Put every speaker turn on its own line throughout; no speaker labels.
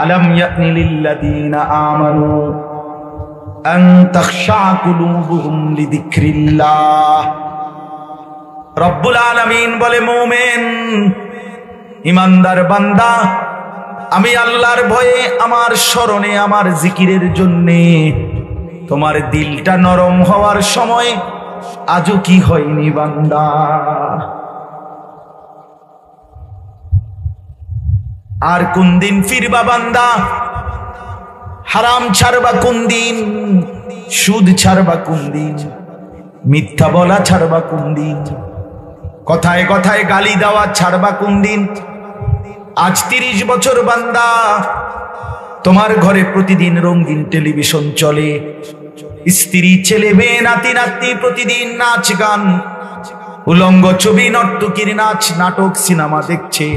আলাম ইয়ানি লিল্লাযীনা আমানু আন তাখশা কুলুবুহুম লিযিকরিল্লাহ। রব্বুল আলামিন বলে, মুমিন ইমানদার বান্দা, আমি আল্লাহর ভয়ে, আমার স্মরণে, আমার জিকিরের জন্যে তোমার দিলটা নরম হওয়ার সময় আজও কি হয়নি বান্দা? আর কোন দিন ফিরবা বান্দা? হারাম ছাড়বা কোন দিন? সুদ ছাড়বা কোন দিন? মিথ্যা বলা ছাড়বা কোন দিন? কথায় কথায় গালি দেওয়া ছাড়বা কোন দিন? আজ 30 বছর বান্দা তোমার ঘরে প্রতিদিন রঙিন টেলিভিশন চলে, স্ত্রী ছেলে মেয়ে নাতি নাতনি প্রতিদিন নাচ গান, উলঙ্গ ছবি, নর্তকীর নাচ নাটক সিনেমা দেখছে।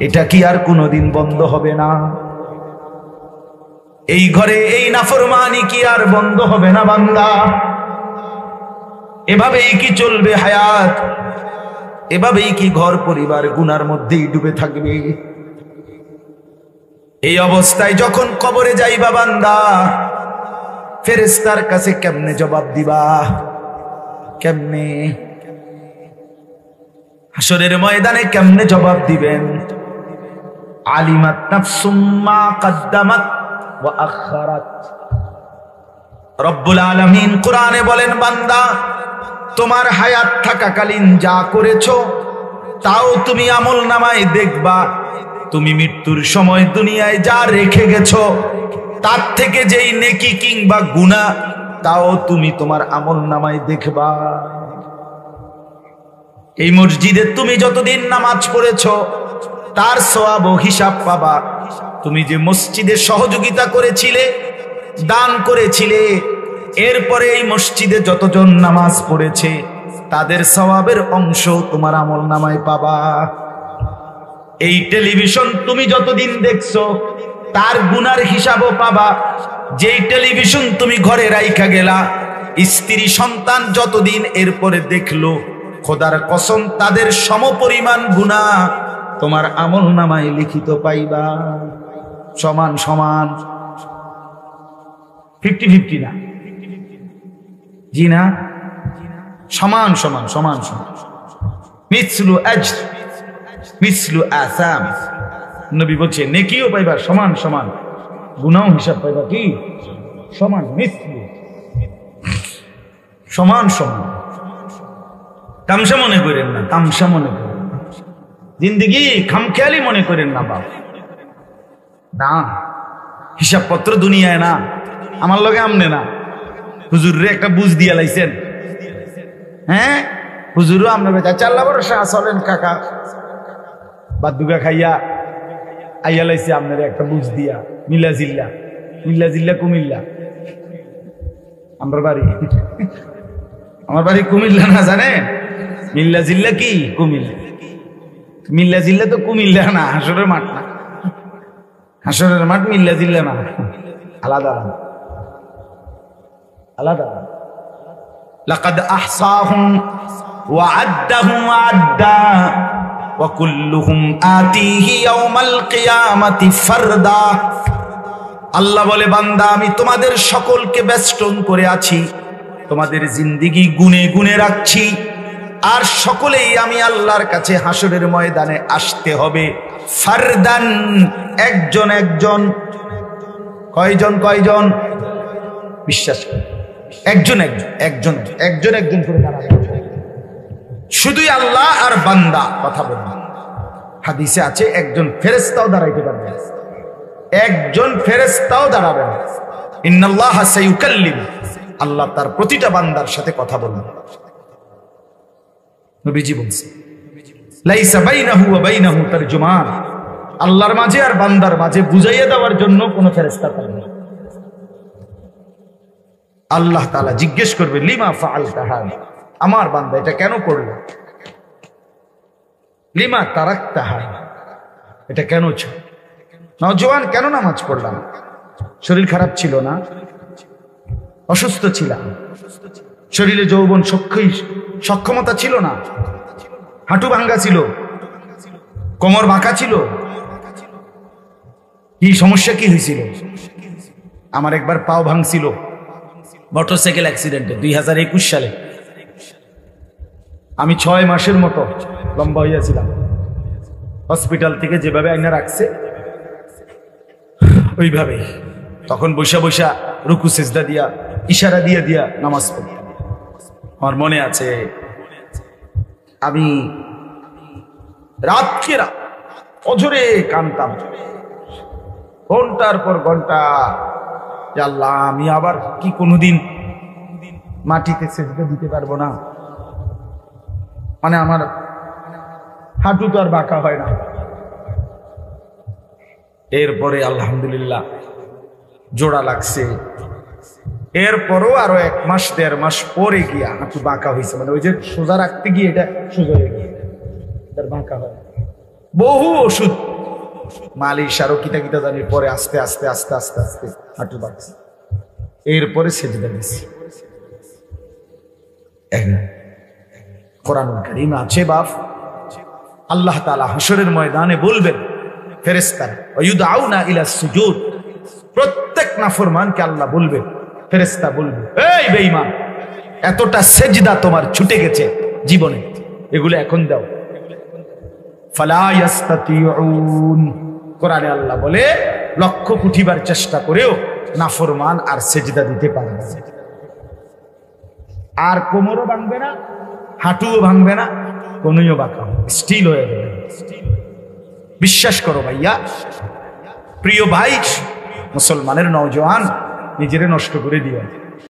এটা কি আর কোনোদিন বন্ধ হবে না? এই ঘরে এই নাফরমানি কি আর বন্ধ হবে না বান্দা? এভাবেই কি চলবে হায়াত? এভাবেই কি ঘর পরিবার গুনার মধ্যেই ডুবে থাকবে? এই অবস্থায় যখন কবরে যাইবা বান্দা, ফেরেশতার কাছে কেমনে জবাব দিবা? কেমনে হাসরের ময়দানে কেমনে জবাব দিবেন? আলিমাত নাফসুম মা কদ্দামাত ওয়া আখারাত। রব্বুল আলামিন কোরআনে বলেন, বান্দা তোমার হায়াত থাকাকালীন যা করেছো তাও তুমি আমলনামায় দেখবা। তুমি মৃত্যুর সময় দুনিয়ায় যা রেখে গেছো তার থেকে যেই নেকি কিংবা গুনাহ, তাও তুমি তোমার আমলনামায় দেখবা। এই মসজিদে তুমি যতদিন নামাজ পড়েছো তার সওয়াব ও হিসাব পাবা। তুমি যে মসজিদে সহযোগিতা করেছিলে, দান করেছিলে, এরপরে এই মসজিদে যতজন নামাজ পড়েছে তাদের সওয়াবের অংশ তোমার আমলনামায় পাবা। এই টেলিভিশন তুমি যতদিন দেখছো তার গুনার হিসাবও পাবা। যেই টেলিভিশন তুমি ঘরে রাইখা গেলা, স্ত্রী সন্তান যতদিন এরপরে দেখলো, খোদার কসম তাদের সমপরিমাণ গুনাহ তোমার আমলনামায় লিখিত পাইবা। সমান সমান, 50-50 না, জি না, সমান সমান সমান সমান। মিসলু আজর মিসলু আসাম। নবী বলছে নেকিও পাইবা সমান সমান, গুনাহ হিসাব পাইবা কি সমান, মিসলু সমান সমান। তামসা মনে করেন না, তামসা মনে করেন না, জিন্দেগি খামখেয়ালি মনে করেন না বাবা। না, হিসাবপত্র দুনিয়ায় না, আমার লগে আমনে না। হুজুরে একটা বুঝ দিয়া লাইছেন, হ্যাঁ হুজুরও আপনার বেচা চাল্লা ভরসা চলেন কাকা, বাদ দুগা খাইয়া আইয়া লাইছে আপনার একটা বুঝ দিয়া। মিল্লা জিল্লা, মিল্লা জিল্লা কুমিল্লা আমার বাড়ি, আমার বাড়ি কুমিল্লা না জানেন? মিল্লা জিল্লা কি কুমিল্লা? মিল্লা জিল্লা তো কুমিল্লা না, হাসরের মাঠ না, হাসরের মাঠ মিল্লা জিল্লা না, আলাদা আলাদা। লাকাদ আহসাহুম ওয়া আদ্দাহুম আদ্দা ওয়া কুল্লুহুম আতিহি ইয়াওমাল কিয়ামাতি ফারদা। আল্লাহ বলে, বান্দা আমি তোমাদের সকলকে বেষ্টন করে আছি, তোমাদের জিন্দেগি গুনে গুনে রাখছি, আর সকলেই আমি আল্লাহর কাছে হাসরের ময়দানে আসতে হবে। ফারদান, একজন একজন। কয়জন কয়জন? বিশ্বাস করে একজন একজন একজন একজন একজন করে দাঁড়াবে। শুধুই আল্লাহ আর বান্দা কথা বলবে। হাদিসে আছে একজন ফেরেশতাও দাঁড়াইতে পারবে, একজন ফেরেশতাও দাঁড়াবে না। ইন্নাল্লাহা সায়ুকাল্লিম, আল্লাহ তার প্রতিটা বান্দার সাথে কথা বলবে। নবীজি বলছে লাইসা বাইনাহু ওয়া বাইনাহু তারজুমান, আল্লাহর মাঝে আর বান্দার মাঝে বুঝাইয়া দেওয়ার জন্য কোনো ফেরেশতা থাকবে না। আল্লাহ তাআলা জিজ্ঞেস করবে লিমা ফাআলতা হাযা, আমার বান্দা এটা কেন করলো? লিমা তারাকতা হাযা, এটা কেন ছিল? নওজোয়ান কেন নামাজ পড়লাম? শরীর খারাপ ছিল না, অসুস্থ ছিলাম, শরীরে যৌবন সক্ষমতা ছিল না, হাঁটু ভাঙ্গা ছিল, কোমর বাঁকা ছিল, কি সমস্যা কি হয়েছিল? আমার একবার পাও ভাঙছিল মোটরসাইকেল অ্যাক্সিডেন্টে 2021 সালে। আমি 6 মাসের মতো লম্বা হইয়াছিলাম। হসপিটাল থেকে যেভাবে আইনা রাখছে ওইভাবেই তখন বৈশা বৈশা রুকু সিজদা দিয়া ইশারা দিয়া দিয়া নামাজ পড়তাম। আমার মনে আছে আমি রাতকে রাত অঝরে কাঁদতাম, ঘন্টার পর ঘন্টা, যে আল্লাহ আমি আবার কি কোনোদিন মাটিতে সিজদা দিতে পারবো না? মানে আমার হাঁটু তো আর বাঁকা হয় না। এরপরে আলহামদুলিল্লাহ জোড়া লাগছে। এরপরও আরো 1 মাস 1.5 মাস পরে গিয়া হাঁটু বাঁকা হয়েছে, মানে ওই যে সোজা রাখতে গিয়ে এটা সোজা হয়ে গিয়ে বাঁকা হয়। বহু ওষুধ মালিশ আরো কিতা কিতা জানি, পরে আস্তে আস্তে আস্তে আস্তে আস্তে হাঁটু বাঁকছে। এরপরে সেজদা দিছি। কোরআনুল কারীম আছে বাপ, আল্লাহ তাআলা হাশরের ময়দানে বলবেন ফেরেশতারা ওয়ায়ুদআউনা ইলা সুজুদ, প্রত্যেক নাফরমানকে আল্লাহ বলবে, ফেরেশতা বলবে, এই বেঈমান এতটা সেজদা তোমার ছুটে গেছে জীবনে, এগুলো এখন দাও। ফালা ইয়াস্তাতিউন, কোরআনে আল্লাহ বলে লক্ষ কোটিবার চেষ্টা করেও নাফরমান আর সেজদা দিতে পারবে না। আর কোমরও ভাঙবে না, হাঁটুও ভাঙবে না, কোনও বাঁকা স্টিল হয়ে যাবে। বিশ্বাস করো ভাইয়া, প্রিয় ভাই মুসলমানের নওজোয়ান, নিজেরে নষ্ট করে দিও।